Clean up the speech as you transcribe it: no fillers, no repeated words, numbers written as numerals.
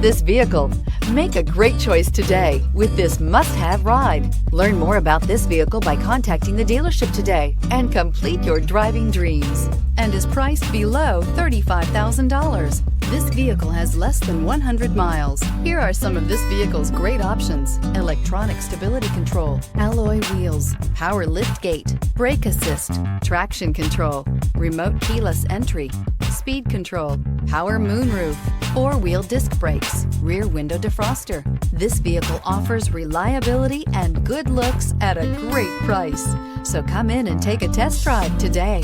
this vehicle. Make a great choice today with this must-have ride. Learn more about this vehicle by contacting the dealership today and complete your driving dreams, and is priced below $35,000. This vehicle has less than 100 miles. Here are some of this vehicle's great options: electronic stability control, alloy wheels, power liftgate, brake assist, traction control, remote keyless entry, speed control, power moonroof, four-wheel disc brakes, rear window defroster. This vehicle offers reliability and good looks at a great price. So come in and take a test drive today.